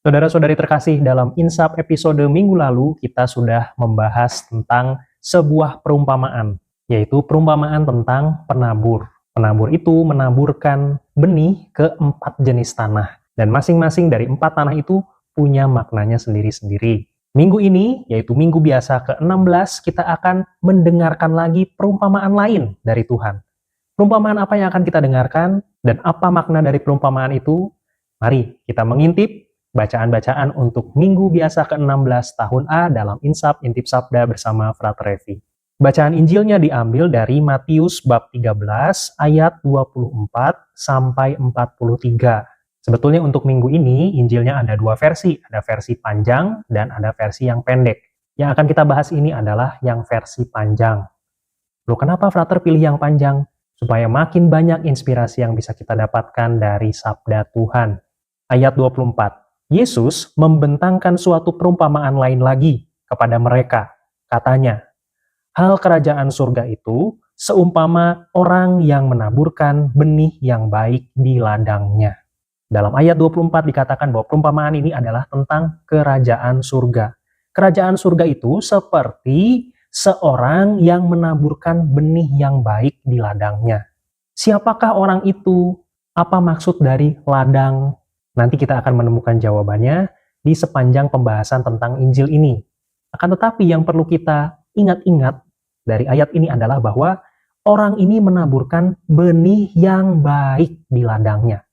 Saudara-saudari terkasih, dalam Insap episode minggu lalu kita sudah membahas tentang sebuah perumpamaan, yaitu perumpamaan tentang penabur. Penabur itu menaburkan benih ke 4 jenis tanah, dan masing-masing dari 4 tanah itu punya maknanya sendiri-sendiri. Minggu ini, yaitu minggu biasa ke-16, kita akan mendengarkan lagi perumpamaan lain dari Tuhan. Perumpamaan apa yang akan kita dengarkan, dan apa makna dari perumpamaan itu? Mari kita mengintip bacaan-bacaan untuk minggu biasa ke-16 tahun A dalam Insap Intip Sabda bersama Frater Revi. Bacaan Injilnya diambil dari Matius bab 13 ayat 24 sampai 43. Sebetulnya untuk minggu ini Injilnya ada 2 versi, ada versi panjang dan ada versi yang pendek. Yang akan kita bahas ini adalah yang versi panjang. Loh, kenapa Frater pilih yang panjang? Supaya makin banyak inspirasi yang bisa kita dapatkan dari sabda Tuhan. Ayat 24. Yesus membentangkan suatu perumpamaan lain lagi kepada mereka. Katanya, hal kerajaan surga itu seumpama orang yang menaburkan benih yang baik di ladangnya. Dalam ayat 24 dikatakan bahwa perumpamaan ini adalah tentang kerajaan surga. Kerajaan surga itu seperti seorang yang menaburkan benih yang baik di ladangnya. Siapakah orang itu? Apa maksud dari ladang? Nanti kita akan menemukan jawabannya di sepanjang pembahasan tentang Injil ini. Akan tetapi yang perlu kita ingat-ingat dari ayat ini adalah bahwa orang ini menaburkan benih yang baik di ladangnya.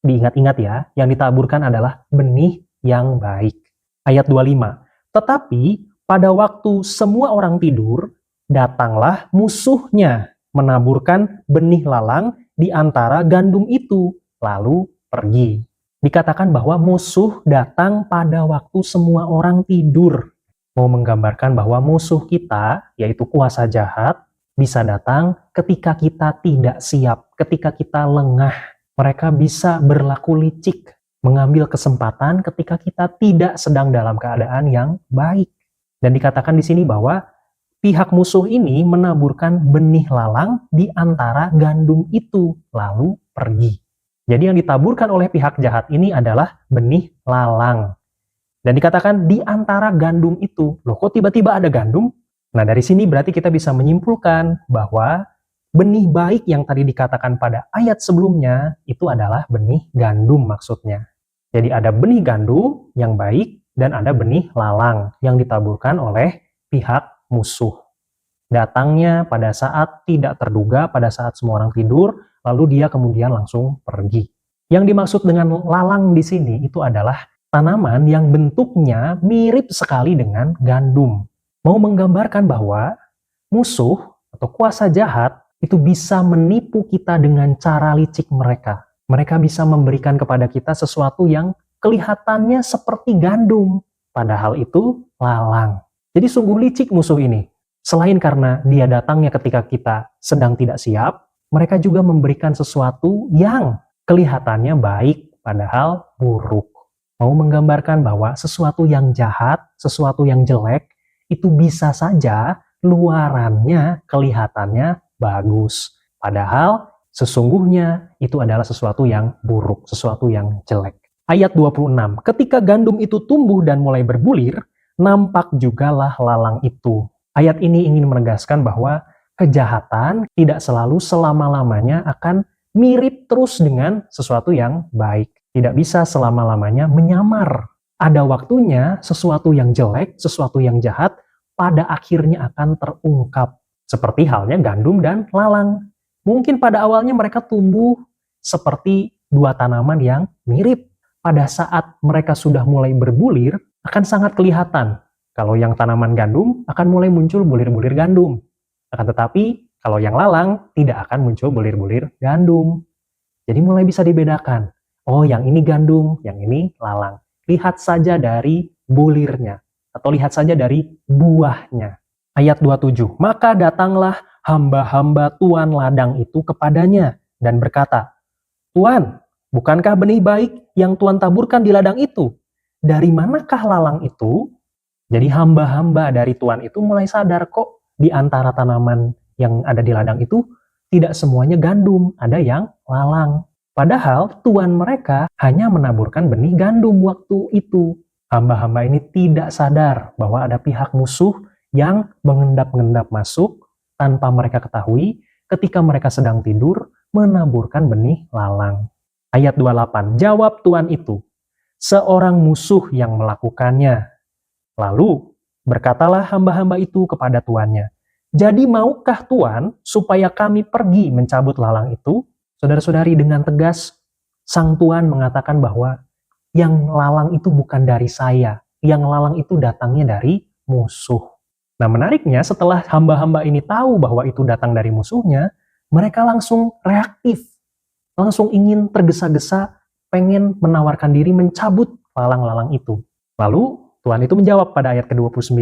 Diingat-ingat ya, yang ditaburkan adalah benih yang baik. Ayat 25. Tetapi pada waktu semua orang tidur, datanglah musuhnya menaburkan benih lalang di antara gandum itu, lalu pergi. Dikatakan bahwa musuh datang pada waktu semua orang tidur. Mau menggambarkan bahwa musuh kita, yaitu kuasa jahat, bisa datang ketika kita tidak siap, ketika kita lengah. Mereka bisa berlaku licik, mengambil kesempatan ketika kita tidak sedang dalam keadaan yang baik. Dan dikatakan di sini bahwa pihak musuh ini menaburkan benih lalang di antara gandum itu, lalu pergi. Jadi yang ditaburkan oleh pihak jahat ini adalah benih lalang. Dan dikatakan di antara gandum itu. Loh, kok tiba-tiba ada gandum? Nah, dari sini berarti kita bisa menyimpulkan bahwa benih baik yang tadi dikatakan pada ayat sebelumnya itu adalah benih gandum maksudnya. Jadi ada benih gandum yang baik dan ada benih lalang yang ditaburkan oleh pihak musuh. Datangnya pada saat tidak terduga, pada saat semua orang tidur, lalu dia kemudian langsung pergi. Yang dimaksud dengan lalang di sini itu adalah tanaman yang bentuknya mirip sekali dengan gandum. Mau menggambarkan bahwa musuh atau kuasa jahat itu bisa menipu kita dengan cara licik mereka. Mereka bisa memberikan kepada kita sesuatu yang kelihatannya seperti gandum, padahal itu lalang. Jadi sungguh licik musuh ini. Selain karena dia datangnya ketika kita sedang tidak siap, mereka juga memberikan sesuatu yang kelihatannya baik, padahal buruk. Mau menggambarkan bahwa sesuatu yang jahat, sesuatu yang jelek, itu bisa saja luarannya kelihatannya bagus. Padahal sesungguhnya itu adalah sesuatu yang buruk, sesuatu yang jelek. Ayat 26, ketika gandum itu tumbuh dan mulai berbulir, nampak jugalah lalang itu. Ayat ini ingin menegaskan bahwa kejahatan tidak selalu selama-lamanya akan mirip terus dengan sesuatu yang baik. Tidak bisa selama-lamanya menyamar. Ada waktunya sesuatu yang jelek, sesuatu yang jahat, pada akhirnya akan terungkap. Seperti halnya gandum dan lalang. Mungkin pada awalnya mereka tumbuh seperti dua tanaman yang mirip. Pada saat mereka sudah mulai berbulir, akan sangat kelihatan. Kalau yang tanaman gandum akan mulai muncul bulir-bulir gandum. Akan tetapi, kalau yang lalang tidak akan muncul bulir-bulir gandum. Jadi mulai bisa dibedakan. Oh, yang ini gandum, yang ini lalang. Lihat saja dari bulirnya. Atau lihat saja dari buahnya. Ayat 27. Maka datanglah hamba-hamba tuan ladang itu kepadanya dan berkata, Tuan, bukankah benih baik yang Tuan taburkan di ladang itu? Dari manakah lalang itu? Jadi hamba-hamba dari Tuhan itu mulai sadar kok di antara tanaman yang ada di ladang itu tidak semuanya gandum, ada yang lalang. Padahal Tuhan mereka hanya menaburkan benih gandum waktu itu. Hamba-hamba ini tidak sadar bahwa ada pihak musuh yang mengendap-endap masuk tanpa mereka ketahui ketika mereka sedang tidur menaburkan benih lalang. Ayat 28, jawab Tuhan itu, seorang musuh yang melakukannya. Lalu berkatalah hamba-hamba itu kepada tuannya, jadi maukah Tuhan supaya kami pergi mencabut lalang itu? Saudara-saudari, dengan tegas sang tuan mengatakan bahwa yang lalang itu bukan dari saya, yang lalang itu datangnya dari musuh. Nah, menariknya setelah hamba-hamba ini tahu bahwa itu datang dari musuhnya, mereka langsung reaktif, langsung ingin tergesa-gesa pengen menawarkan diri mencabut lalang-lalang itu. Lalu Tuhan itu menjawab pada ayat ke-29,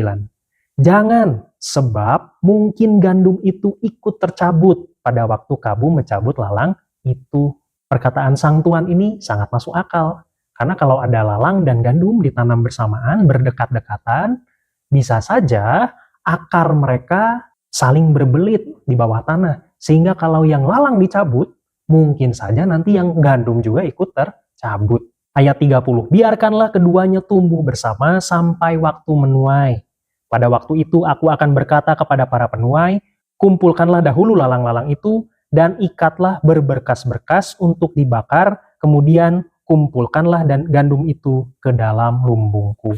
jangan, sebab mungkin gandum itu ikut tercabut pada waktu kamu mencabut lalang itu. Perkataan sang tuan ini sangat masuk akal. Karena kalau ada lalang dan gandum ditanam bersamaan, berdekat-dekatan, bisa saja akar mereka saling berbelit di bawah tanah. Sehingga kalau yang lalang dicabut, mungkin saja nanti yang gandum juga ikut tercabut. Ayat 30, biarkanlah keduanya tumbuh bersama sampai waktu menuai. Pada waktu itu aku akan berkata kepada para penuai, kumpulkanlah dahulu lalang-lalang itu, dan ikatlah berberkas-berkas untuk dibakar, kemudian kumpulkanlah dan gandum itu ke dalam lumbungku.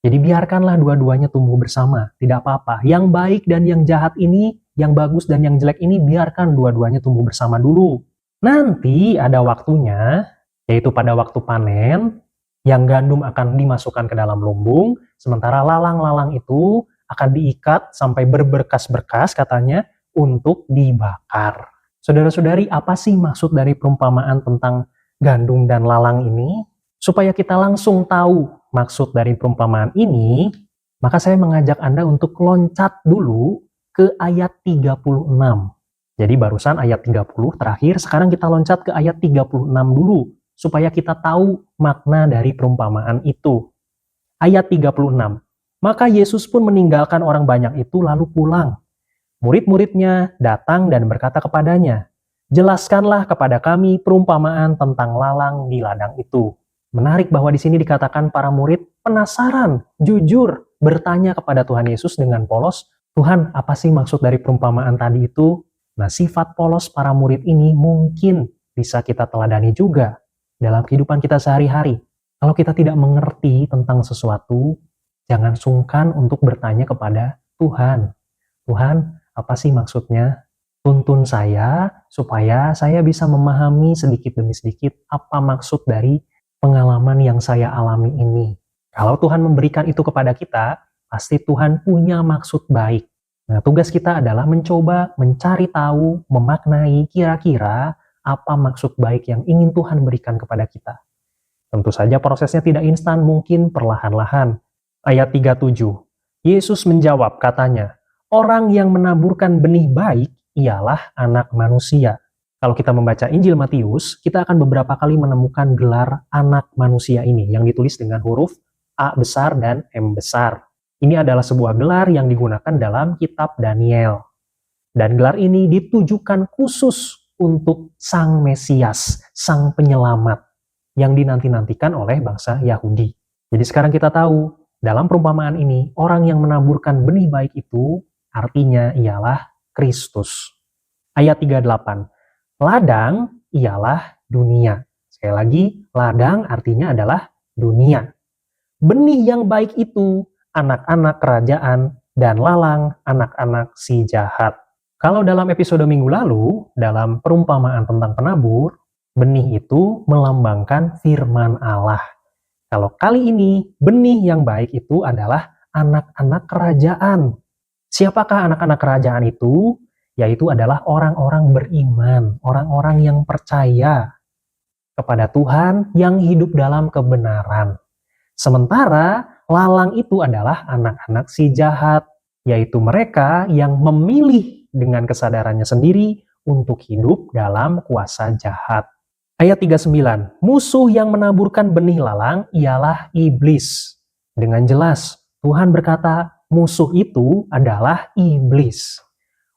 Jadi biarkanlah dua-duanya tumbuh bersama, tidak apa-apa. Yang baik dan yang jahat ini, yang bagus dan yang jelek ini, biarkan dua-duanya tumbuh bersama dulu. Nanti ada waktunya, yaitu pada waktu panen, yang gandum akan dimasukkan ke dalam lumbung, sementara lalang-lalang itu akan diikat sampai berberkas-berkas katanya untuk dibakar. Saudara-saudari, apa sih maksud dari perumpamaan tentang gandum dan lalang ini? Supaya kita langsung tahu maksud dari perumpamaan ini, maka saya mengajak Anda untuk loncat dulu ke ayat 36. Jadi barusan ayat 30 terakhir, sekarang kita loncat ke ayat 36 dulu, supaya kita tahu makna dari perumpamaan itu. Ayat 36, maka Yesus pun meninggalkan orang banyak itu lalu pulang. Murid-muridnya datang dan berkata kepadanya, jelaskanlah kepada kami perumpamaan tentang lalang di ladang itu. Menarik bahwa di sini dikatakan para murid penasaran, jujur, bertanya kepada Tuhan Yesus dengan polos, Tuhan, apa sih maksud dari perumpamaan tadi itu? Nah, sifat polos para murid ini mungkin bisa kita teladani juga dalam kehidupan kita sehari-hari. Kalau kita tidak mengerti tentang sesuatu, jangan sungkan untuk bertanya kepada Tuhan. Tuhan, apa sih maksudnya? Tuntun saya supaya saya bisa memahami sedikit demi sedikit apa maksud dari pengalaman yang saya alami ini. Kalau Tuhan memberikan itu kepada kita, pasti Tuhan punya maksud baik. Nah, tugas kita adalah mencoba mencari tahu, memaknai kira-kira apa maksud baik yang ingin Tuhan berikan kepada kita. Tentu saja prosesnya tidak instan, mungkin perlahan-lahan. Ayat 37, Yesus menjawab katanya, orang yang menaburkan benih baik ialah anak manusia. Kalau kita membaca Injil Matius, kita akan beberapa kali menemukan gelar anak manusia ini yang ditulis dengan huruf A besar dan M besar. Ini adalah sebuah gelar yang digunakan dalam kitab Daniel. Dan gelar ini ditujukan khusus untuk Sang Mesias, Sang Penyelamat, yang dinanti-nantikan oleh bangsa Yahudi. Jadi sekarang kita tahu, dalam perumpamaan ini, orang yang menaburkan benih baik itu, artinya ialah Kristus. Ayat 38, ladang ialah dunia. Sekali lagi, ladang artinya adalah dunia. Benih yang baik itu, anak-anak kerajaan, dan lalang, anak-anak si jahat. Kalau dalam episode minggu lalu, dalam perumpamaan tentang penabur, benih itu melambangkan firman Allah. Kalau kali ini, benih yang baik itu adalah anak-anak kerajaan. Siapakah anak-anak kerajaan itu? Yaitu adalah orang-orang beriman, orang-orang yang percaya kepada Tuhan yang hidup dalam kebenaran. Sementara lalang itu adalah anak-anak si jahat, yaitu mereka yang memilih dengan kesadarannya sendiri untuk hidup dalam kuasa jahat. Ayat 39, musuh yang menaburkan benih lalang ialah iblis. Dengan jelas, Tuhan berkata musuh itu adalah iblis.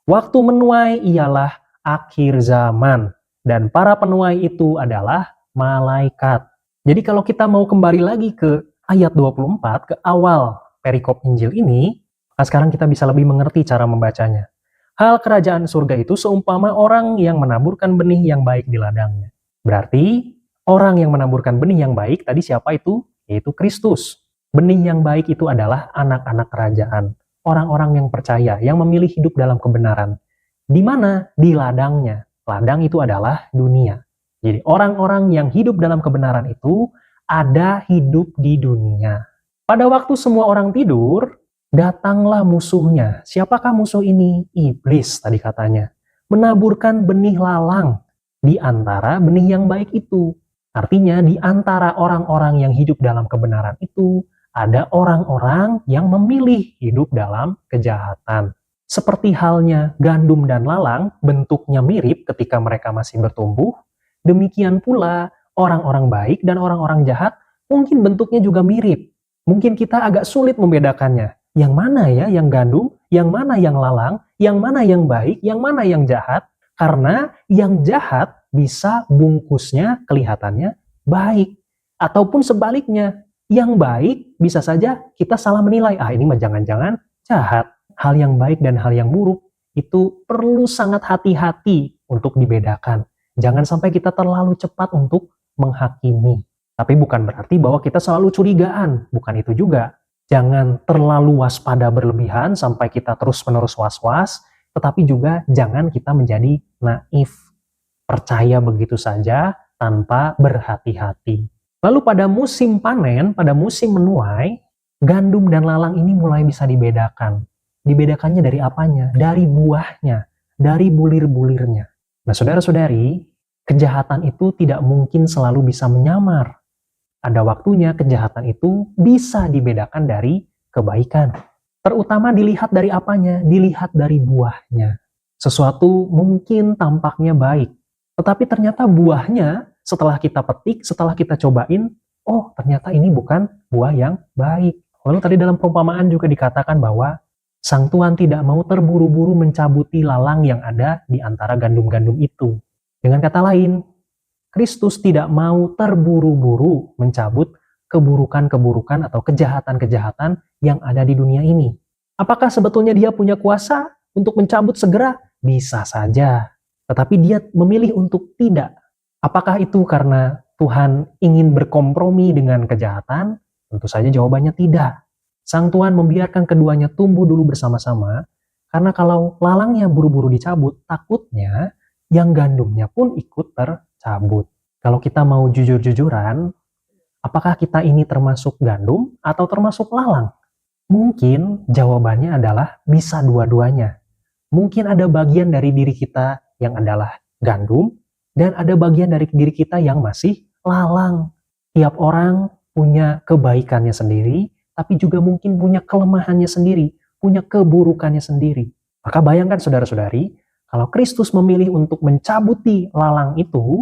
Waktu menuai ialah akhir zaman, dan para penuai itu adalah malaikat. Jadi kalau kita mau kembali lagi ke ayat 24, ke awal perikop Injil ini, nah sekarang kita bisa lebih mengerti cara membacanya. Hal kerajaan surga itu seumpama orang yang menaburkan benih yang baik di ladangnya. Berarti orang yang menaburkan benih yang baik tadi siapa itu? Yaitu Kristus. Benih yang baik itu adalah anak-anak kerajaan, orang-orang yang percaya, yang memilih hidup dalam kebenaran. Di mana? Di ladangnya. Ladang itu adalah dunia. Jadi orang-orang yang hidup dalam kebenaran itu ada hidup di dunia. Pada waktu semua orang tidur, datanglah musuhnya. Siapakah musuh ini? Iblis tadi katanya. Menaburkan benih lalang di antara benih yang baik itu. Artinya di antara orang-orang yang hidup dalam kebenaran itu, ada orang-orang yang memilih hidup dalam kejahatan. Seperti halnya gandum dan lalang, bentuknya mirip ketika mereka masih bertumbuh, demikian pula orang-orang baik dan orang-orang jahat mungkin bentuknya juga mirip. Mungkin kita agak sulit membedakannya. Yang mana ya yang gandum, yang mana yang lalang, yang mana yang baik, yang mana yang jahat. Karena yang jahat bisa bungkusnya kelihatannya baik. Ataupun sebaliknya, yang baik bisa saja kita salah menilai, ini mah jangan-jangan jahat. Hal yang baik dan hal yang buruk itu perlu sangat hati-hati untuk dibedakan. Jangan sampai kita terlalu cepat untuk menghakimi. Tapi bukan berarti bahwa kita selalu curigaan, bukan itu juga. Jangan terlalu waspada berlebihan sampai kita terus-menerus was-was, tetapi juga jangan kita menjadi naif, percaya begitu saja tanpa berhati-hati. Lalu pada musim panen, pada musim menuai, gandum dan lalang ini mulai bisa dibedakan. Dibedakannya dari apanya? Dari buahnya, dari bulir-bulirnya. Nah, saudara-saudari, kejahatan itu tidak mungkin selalu bisa menyamar. Ada waktunya kejahatan itu bisa dibedakan dari kebaikan. Terutama dilihat dari apanya? Dilihat dari buahnya. Sesuatu mungkin tampaknya baik, tetapi ternyata buahnya setelah kita petik, setelah kita cobain, ternyata ini bukan buah yang baik. Lalu tadi dalam perumpamaan juga dikatakan bahwa Sang Tuhan tidak mau terburu-buru mencabuti lalang yang ada di antara gandum-gandum itu. Dengan kata lain, Kristus tidak mau terburu-buru mencabut keburukan-keburukan atau kejahatan-kejahatan yang ada di dunia ini. Apakah sebetulnya dia punya kuasa untuk mencabut segera? Bisa saja. Tetapi dia memilih untuk tidak. Apakah itu karena Tuhan ingin berkompromi dengan kejahatan? Tentu saja jawabannya tidak. Sang Tuhan membiarkan keduanya tumbuh dulu bersama-sama, karena kalau lalangnya buru-buru dicabut, takutnya yang gandumnya pun ikut tercabut. Kalau kita mau jujur-jujuran, apakah kita ini termasuk gandum atau termasuk lalang? Mungkin jawabannya adalah bisa dua-duanya. Mungkin ada bagian dari diri kita yang adalah gandum, dan ada bagian dari diri kita yang masih lalang. Tiap orang punya kebaikannya sendiri, tapi juga mungkin punya kelemahannya sendiri, punya keburukannya sendiri. Maka bayangkan saudara-saudari, kalau Kristus memilih untuk mencabuti lalang itu,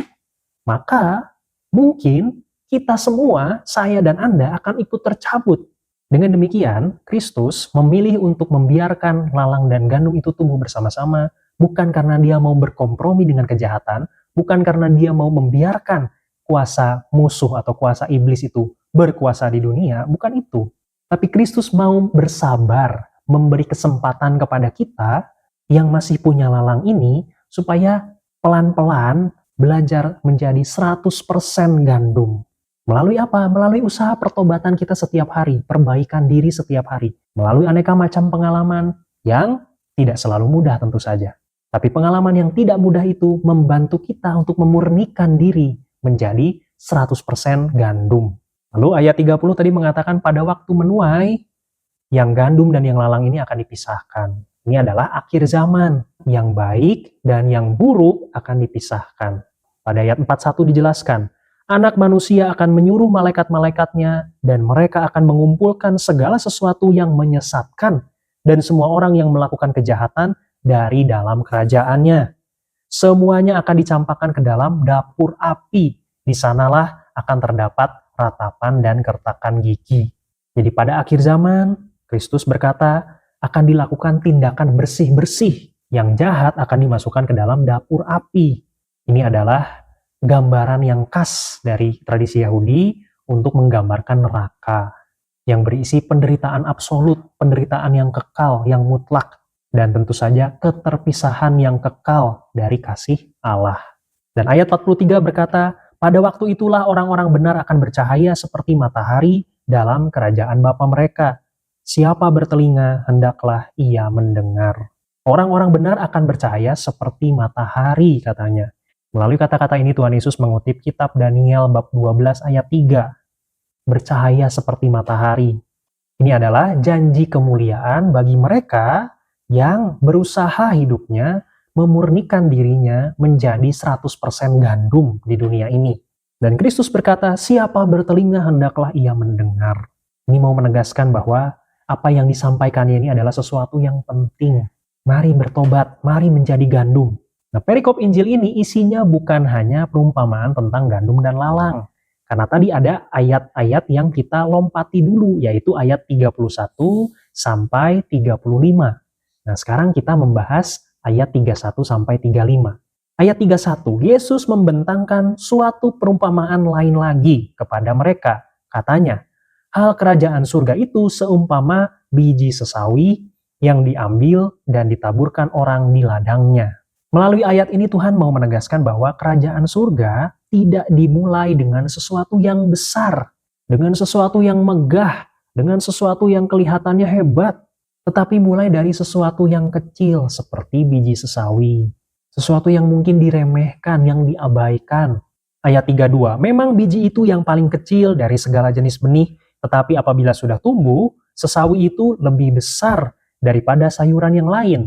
maka mungkin kita semua, saya dan Anda akan ikut tercabut. Dengan demikian, Kristus memilih untuk membiarkan lalang dan gandum itu tumbuh bersama-sama, bukan karena dia mau berkompromi dengan kejahatan, bukan karena dia mau membiarkan kuasa musuh atau kuasa iblis itu berkuasa di dunia, bukan itu. Tapi Kristus mau bersabar, memberi kesempatan kepada kita yang masih punya lalang ini, supaya pelan-pelan belajar menjadi 100% gandum. Melalui apa? Melalui usaha pertobatan kita setiap hari, perbaikan diri setiap hari. Melalui aneka macam pengalaman yang tidak selalu mudah tentu saja. Tapi pengalaman yang tidak mudah itu membantu kita untuk memurnikan diri menjadi 100% gandum. Lalu ayat 30 tadi mengatakan pada waktu menuai, yang gandum dan yang lalang ini akan dipisahkan. Ini adalah akhir zaman. Yang baik dan yang buruk akan dipisahkan. Pada ayat 41 dijelaskan, Anak manusia akan menyuruh malaikat-malaikatnya dan mereka akan mengumpulkan segala sesuatu yang menyesatkan dan semua orang yang melakukan kejahatan dari dalam kerajaannya. Semuanya akan dicampakkan ke dalam dapur api. Di sanalah akan terdapat ratapan dan kertakan gigi. Jadi pada akhir zaman, Kristus berkata akan dilakukan tindakan bersih-bersih. Yang jahat akan dimasukkan ke dalam dapur api. Ini adalah gambaran yang khas dari tradisi Yahudi untuk menggambarkan neraka yang berisi penderitaan absolut, penderitaan yang kekal, yang mutlak, dan tentu saja keterpisahan yang kekal dari kasih Allah. Dan ayat 43 berkata, pada waktu itulah orang-orang benar akan bercahaya seperti matahari dalam kerajaan Bapa mereka. Siapa bertelinga, hendaklah ia mendengar. Orang-orang benar akan bercahaya seperti matahari, katanya. Melalui kata-kata ini Tuhan Yesus mengutip kitab Daniel bab 12 ayat 3. Bercahaya seperti matahari. Ini adalah janji kemuliaan bagi mereka yang berusaha hidupnya memurnikan dirinya menjadi 100% gandum di dunia ini. Dan Kristus berkata, siapa bertelinga hendaklah ia mendengar. Ini mau menegaskan bahwa apa yang disampaikannya ini adalah sesuatu yang penting. Mari bertobat, mari menjadi gandum. Nah, perikop Injil ini isinya bukan hanya perumpamaan tentang gandum dan lalang. Karena tadi ada ayat-ayat yang kita lompati dulu, yaitu ayat 31 sampai 35. Nah, sekarang kita membahas ayat 31 sampai 35. Ayat 31, Yesus membentangkan suatu perumpamaan lain lagi kepada mereka. Katanya, hal kerajaan surga itu seumpama biji sesawi yang diambil dan ditaburkan orang di ladangnya. Melalui ayat ini Tuhan mau menegaskan bahwa kerajaan surga tidak dimulai dengan sesuatu yang besar, dengan sesuatu yang megah, dengan sesuatu yang kelihatannya hebat, tetapi mulai dari sesuatu yang kecil seperti biji sesawi, sesuatu yang mungkin diremehkan, yang diabaikan. Ayat 32, memang biji itu yang paling kecil dari segala jenis benih, tetapi apabila sudah tumbuh, sesawi itu lebih besar daripada sayuran yang lain,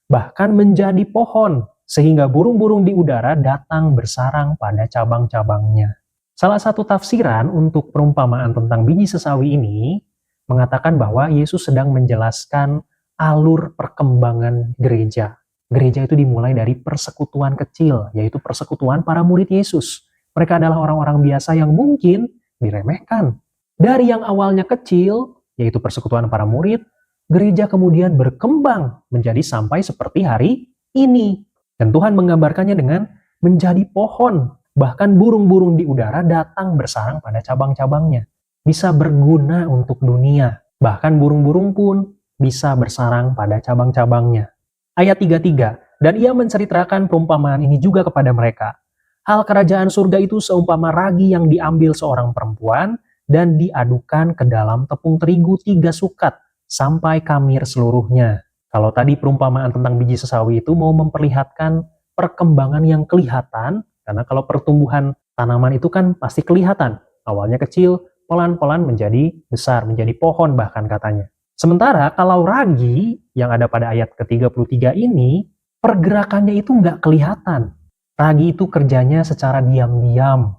bahkan menjadi pohon, sehingga burung-burung di udara datang bersarang pada cabang-cabangnya. Salah satu tafsiran untuk perumpamaan tentang biji sesawi ini mengatakan bahwa Yesus sedang menjelaskan alur perkembangan gereja. Gereja itu dimulai dari persekutuan kecil, yaitu persekutuan para murid Yesus. Mereka adalah orang-orang biasa yang mungkin diremehkan. Dari yang awalnya kecil, yaitu persekutuan para murid, gereja kemudian berkembang menjadi sampai seperti hari ini. Dan Tuhan menggambarkannya dengan menjadi pohon. Bahkan burung-burung di udara datang bersarang pada cabang-cabangnya. Bisa berguna untuk dunia. Bahkan burung-burung pun bisa bersarang pada cabang-cabangnya. Ayat 33, dan ia menceritakan perumpamaan ini juga kepada mereka. Hal kerajaan surga itu seumpama ragi yang diambil seorang perempuan dan diadukan ke dalam tepung terigu 3 sukat sampai kamir seluruhnya. Kalau tadi perumpamaan tentang biji sesawi itu mau memperlihatkan perkembangan yang kelihatan, karena kalau pertumbuhan tanaman itu kan pasti kelihatan. Awalnya kecil, pelan-pelan menjadi besar, menjadi pohon bahkan katanya. Sementara kalau ragi yang ada pada ayat ke-33 ini, pergerakannya itu nggak kelihatan. Ragi itu kerjanya secara diam-diam,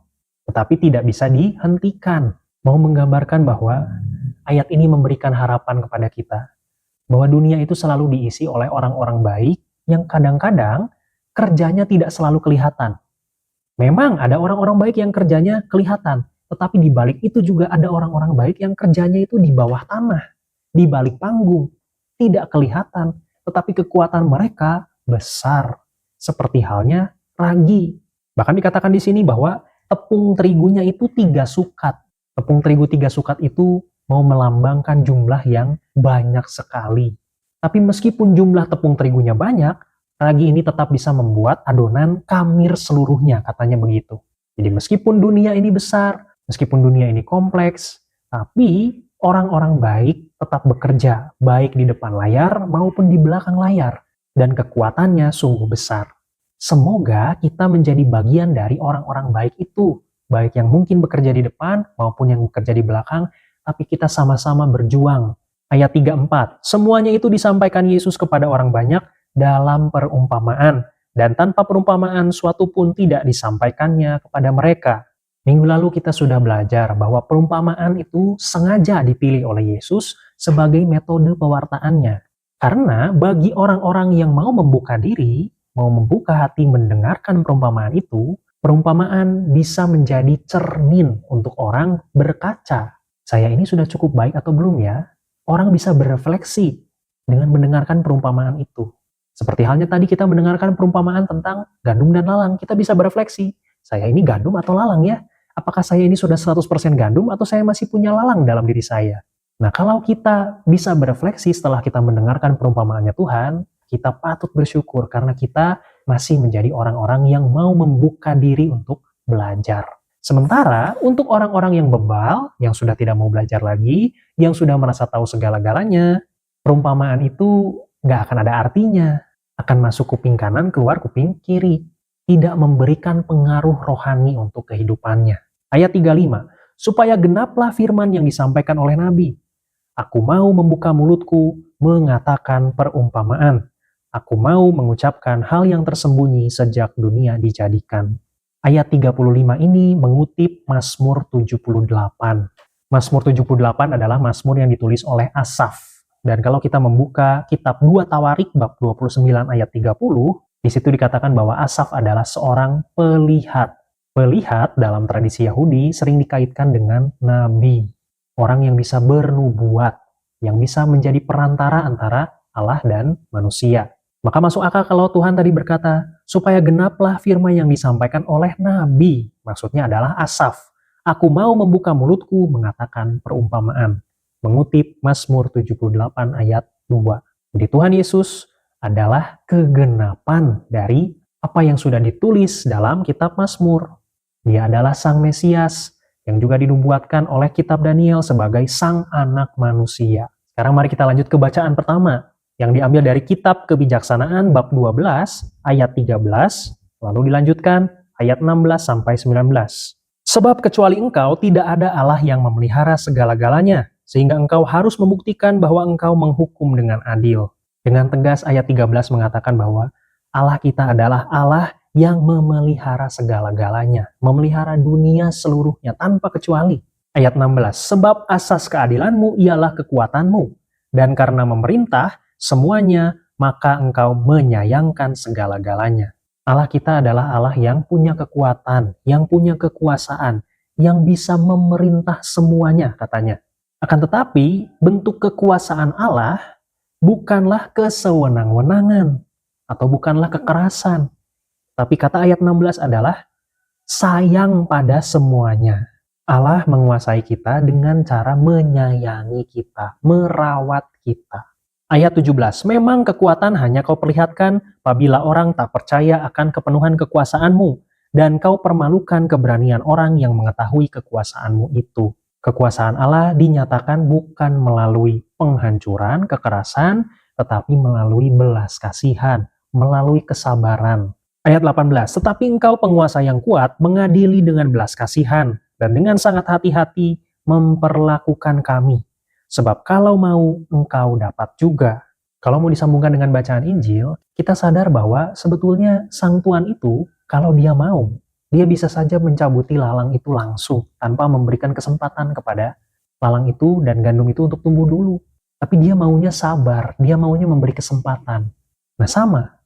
tetapi tidak bisa dihentikan. Mau menggambarkan bahwa ayat ini memberikan harapan kepada kita, bahwa dunia itu selalu diisi oleh orang-orang baik yang kadang-kadang kerjanya tidak selalu kelihatan. Memang ada orang-orang baik yang kerjanya kelihatan, tetapi di balik itu juga ada orang-orang baik yang kerjanya itu di bawah tanah, di balik panggung, tidak kelihatan, tetapi kekuatan mereka besar, seperti halnya ragi. Bahkan dikatakan di sini bahwa tepung terigunya itu 3 sukat. Tepung terigu 3 sukat itu mau melambangkan jumlah yang banyak sekali. Tapi meskipun jumlah tepung terigunya banyak, ragi ini tetap bisa membuat adonan kamir seluruhnya, katanya begitu. Jadi meskipun dunia ini besar, meskipun dunia ini kompleks, tapi orang-orang baik tetap bekerja, baik di depan layar maupun di belakang layar. Dan kekuatannya sungguh besar. Semoga kita menjadi bagian dari orang-orang baik itu, baik yang mungkin bekerja di depan maupun yang bekerja di belakang, tapi kita sama-sama berjuang. Ayat 34, semuanya itu disampaikan Yesus kepada orang banyak dalam perumpamaan, dan tanpa perumpamaan suatu pun tidak disampaikannya kepada mereka. Minggu lalu kita sudah belajar bahwa perumpamaan itu sengaja dipilih oleh Yesus sebagai metode pewartaannya. Karena bagi orang-orang yang mau membuka diri, mau membuka hati mendengarkan perumpamaan itu, perumpamaan bisa menjadi cermin untuk orang berkaca. Saya ini sudah cukup baik atau belum ya? Orang bisa berefleksi dengan mendengarkan perumpamaan itu. Seperti halnya tadi kita mendengarkan perumpamaan tentang gandum dan lalang, kita bisa berefleksi, saya ini gandum atau lalang ya? Apakah saya ini sudah 100% gandum atau saya masih punya lalang dalam diri saya? Nah, kalau kita bisa berefleksi setelah kita mendengarkan perumpamaannya Tuhan, kita patut bersyukur karena kita masih menjadi orang-orang yang mau membuka diri untuk belajar. Sementara untuk orang-orang yang bebal, yang sudah tidak mau belajar lagi, yang sudah merasa tahu segala-galanya, perumpamaan itu nggak akan ada artinya. Akan masuk kuping kanan, keluar kuping kiri. Tidak memberikan pengaruh rohani untuk kehidupannya. Ayat 35, supaya genaplah firman yang disampaikan oleh Nabi. Aku mau membuka mulutku, mengatakan perumpamaan. Aku mau mengucapkan hal yang tersembunyi sejak dunia dijadikan. Ayat 35 ini mengutip Mazmur 78. Mazmur 78 adalah Mazmur yang ditulis oleh Asaf. Dan kalau kita membuka kitab 2 Tawarik bab 29 ayat 30, di situ dikatakan bahwa Asaf adalah seorang pelihat. Pelihat dalam tradisi Yahudi sering dikaitkan dengan nabi. Orang yang bisa bernubuat, yang bisa menjadi perantara antara Allah dan manusia. Maka masuk akal kalau Tuhan tadi berkata, supaya genaplah firman yang disampaikan oleh Nabi. Maksudnya adalah Asaf. Aku mau membuka mulutku mengatakan perumpamaan. Mengutip Mazmur 78 ayat 2. Jadi Tuhan Yesus adalah kegenapan dari apa yang sudah ditulis dalam kitab Mazmur. Dia adalah Sang Mesias, yang juga dinubuatkan oleh kitab Daniel sebagai sang anak manusia. Sekarang mari kita lanjut ke bacaan pertama, yang diambil dari kitab Kebijaksanaan bab 12 ayat 13, lalu dilanjutkan ayat 16 sampai 19. Sebab kecuali Engkau tidak ada Allah yang memelihara segala-galanya, sehingga Engkau harus membuktikan bahwa Engkau menghukum dengan adil. Dengan tegas ayat 13 mengatakan bahwa Allah kita adalah Allah yang memelihara segala-galanya, memelihara dunia seluruhnya tanpa kecuali. Ayat 16, sebab asas keadilanmu ialah kekuatanmu, dan karena memerintah semuanya, maka engkau menyayangkan segala-galanya. Allah kita adalah Allah yang punya kekuatan, yang punya kekuasaan, yang bisa memerintah semuanya katanya. Akan tetapi, bentuk kekuasaan Allah bukanlah kesewenang-wenangan, atau bukanlah kekerasan. Tapi kata ayat 16 adalah sayang pada semuanya. Allah menguasai kita dengan cara menyayangi kita, merawat kita. Ayat 17, memang kekuatan hanya kau perlihatkan apabila orang tak percaya akan kepenuhan kekuasaanmu, dan kau permalukan keberanian orang yang mengetahui kekuasaanmu itu. Kekuasaan Allah dinyatakan bukan melalui penghancuran, kekerasan, tetapi melalui belas kasihan, melalui kesabaran. Ayat 18, tetapi engkau penguasa yang kuat mengadili dengan belas kasihan dan dengan sangat hati-hati memperlakukan kami. Sebab kalau mau engkau dapat juga. Kalau mau disambungkan dengan bacaan Injil, kita sadar bahwa sebetulnya Sang Tuhan itu kalau dia mau, dia bisa saja mencabuti lalang itu langsung tanpa memberikan kesempatan kepada lalang itu dan gandum itu untuk tumbuh dulu. Tapi dia maunya sabar, dia maunya memberi kesempatan. Nah sama,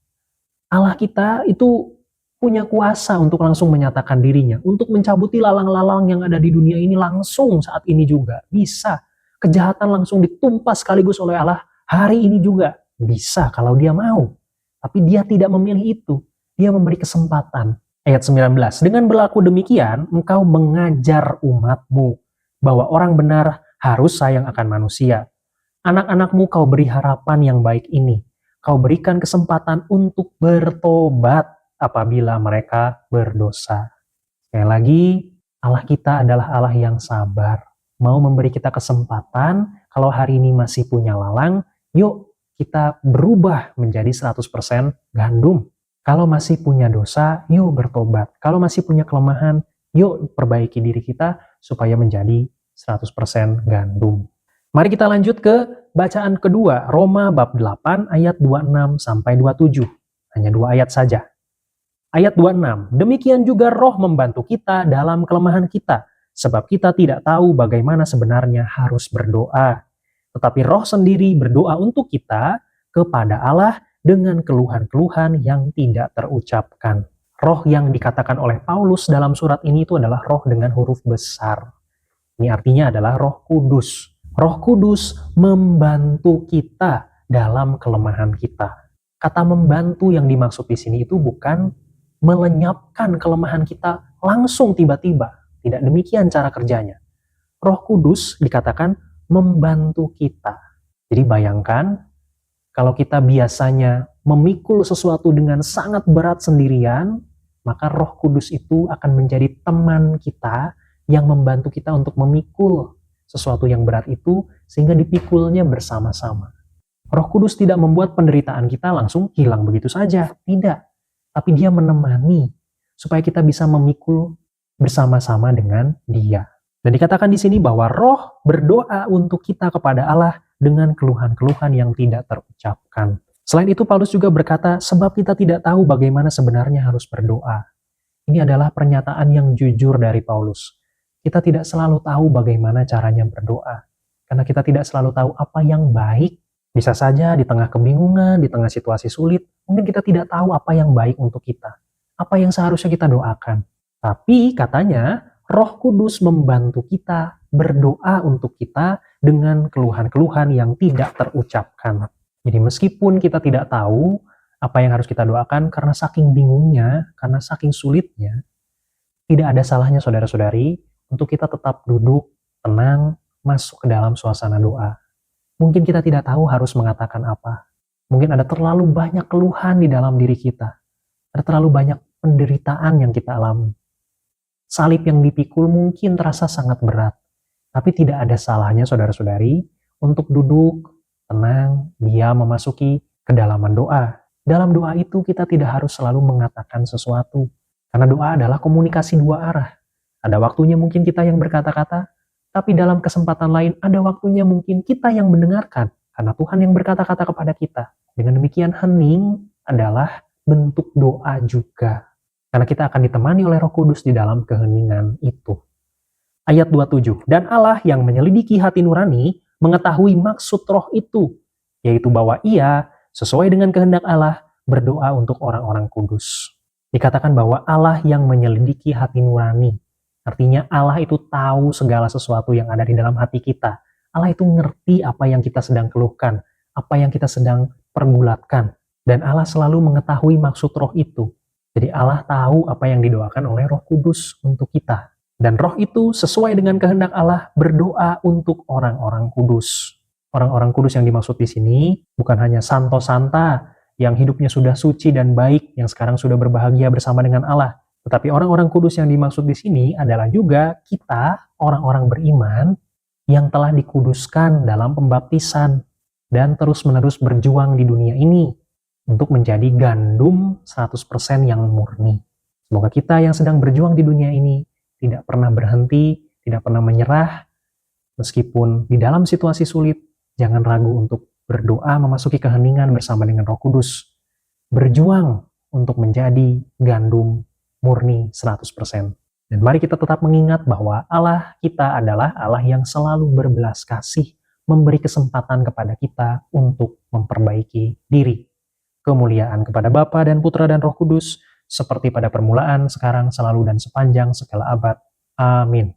Allah kita itu punya kuasa untuk langsung menyatakan dirinya, untuk mencabuti lalang-lalang yang ada di dunia ini langsung saat ini juga. Bisa. Kejahatan langsung ditumpas sekaligus oleh Allah hari ini juga. Bisa kalau dia mau. Tapi dia tidak memilih itu. Dia memberi kesempatan. Ayat 19, dengan berlaku demikian, engkau mengajar umatmu bahwa orang benar harus sayang akan manusia. Anak-anakmu kau beri harapan yang baik ini. Kau berikan kesempatan untuk bertobat apabila mereka berdosa. Sekali lagi, Allah kita adalah Allah yang sabar. Mau memberi kita kesempatan, kalau hari ini masih punya lalang, yuk kita berubah menjadi 100% gandum. Kalau masih punya dosa, yuk bertobat. Kalau masih punya kelemahan, yuk perbaiki diri kita supaya menjadi 100% gandum. Mari kita lanjut ke bacaan kedua, Roma bab 8 ayat 26 sampai 27. Hanya 2 ayat saja. Ayat 26, demikian juga roh membantu kita dalam kelemahan kita, sebab kita tidak tahu bagaimana sebenarnya harus berdoa. Tetapi roh sendiri berdoa untuk kita kepada Allah dengan keluhan-keluhan yang tidak terucapkan. Roh yang dikatakan oleh Paulus dalam surat ini itu adalah roh dengan huruf besar. Ini artinya adalah Roh Kudus. Roh Kudus membantu kita dalam kelemahan kita. Kata membantu yang dimaksud di sini itu bukan melenyapkan kelemahan kita langsung tiba-tiba. Tidak demikian cara kerjanya. Roh Kudus dikatakan membantu kita. Jadi bayangkan kalau kita biasanya memikul sesuatu dengan sangat berat sendirian, maka Roh Kudus itu akan menjadi teman kita yang membantu kita untuk memikul sesuatu yang berat itu sehingga dipikulnya bersama-sama. Roh Kudus tidak membuat penderitaan kita langsung hilang begitu saja, tidak. Tapi Dia menemani supaya kita bisa memikul bersama-sama dengan Dia. Dan dikatakan di sini bahwa Roh berdoa untuk kita kepada Allah dengan keluhan-keluhan yang tidak terucapkan. Selain itu Paulus juga berkata, sebab kita tidak tahu bagaimana sebenarnya harus berdoa. Ini adalah pernyataan yang jujur dari Paulus. Kita tidak selalu tahu bagaimana caranya berdoa. Karena kita tidak selalu tahu apa yang baik. Bisa saja di tengah kebingungan, di tengah situasi sulit, mungkin kita tidak tahu apa yang baik untuk kita. Apa yang seharusnya kita doakan. Tapi katanya, Roh Kudus membantu kita berdoa untuk kita dengan keluhan-keluhan yang tidak terucapkan. Jadi meskipun kita tidak tahu apa yang harus kita doakan karena saking bingungnya, karena saking sulitnya, tidak ada salahnya saudara-saudari untuk kita tetap duduk, tenang, masuk ke dalam suasana doa. Mungkin kita tidak tahu harus mengatakan apa. Mungkin ada terlalu banyak keluhan di dalam diri kita. Ada terlalu banyak penderitaan yang kita alami. Salib yang dipikul mungkin terasa sangat berat. Tapi tidak ada salahnya saudara-saudari untuk duduk, tenang, diam memasuki kedalaman doa. Dalam doa itu kita tidak harus selalu mengatakan sesuatu. Karena doa adalah komunikasi dua arah. Ada waktunya mungkin kita yang berkata-kata, tapi dalam kesempatan lain ada waktunya mungkin kita yang mendengarkan. Karena Tuhan yang berkata-kata kepada kita. Dengan demikian hening adalah bentuk doa juga. Karena kita akan ditemani oleh Roh Kudus di dalam keheningan itu. Ayat 27. Dan Allah yang menyelidiki hati nurani mengetahui maksud roh itu. Yaitu bahwa Ia sesuai dengan kehendak Allah berdoa untuk orang-orang kudus. Dikatakan bahwa Allah yang menyelidiki hati nurani. Artinya Allah itu tahu segala sesuatu yang ada di dalam hati kita. Allah itu ngerti apa yang kita sedang keluhkan, apa yang kita sedang pergulatkan. Dan Allah selalu mengetahui maksud roh itu. Jadi Allah tahu apa yang didoakan oleh Roh Kudus untuk kita. Dan roh itu sesuai dengan kehendak Allah berdoa untuk orang-orang kudus. Orang-orang kudus yang dimaksud di sini bukan hanya santo santa yang hidupnya sudah suci dan baik, yang sekarang sudah berbahagia bersama dengan Allah. Tetapi orang-orang kudus yang dimaksud di sini adalah juga kita, orang-orang beriman, yang telah dikuduskan dalam pembaptisan dan terus-menerus berjuang di dunia ini untuk menjadi gandum 100% yang murni. Semoga kita yang sedang berjuang di dunia ini tidak pernah berhenti, tidak pernah menyerah, meskipun di dalam situasi sulit, jangan ragu untuk berdoa memasuki keheningan bersama dengan Roh Kudus. Berjuang untuk menjadi gandum murni 100%. Dan mari kita tetap mengingat bahwa Allah kita adalah Allah yang selalu berbelas kasih, memberi kesempatan kepada kita untuk memperbaiki diri. Kemuliaan kepada Bapa dan Putra dan Roh Kudus, seperti pada permulaan, sekarang, selalu, dan sepanjang segala abad. Amin.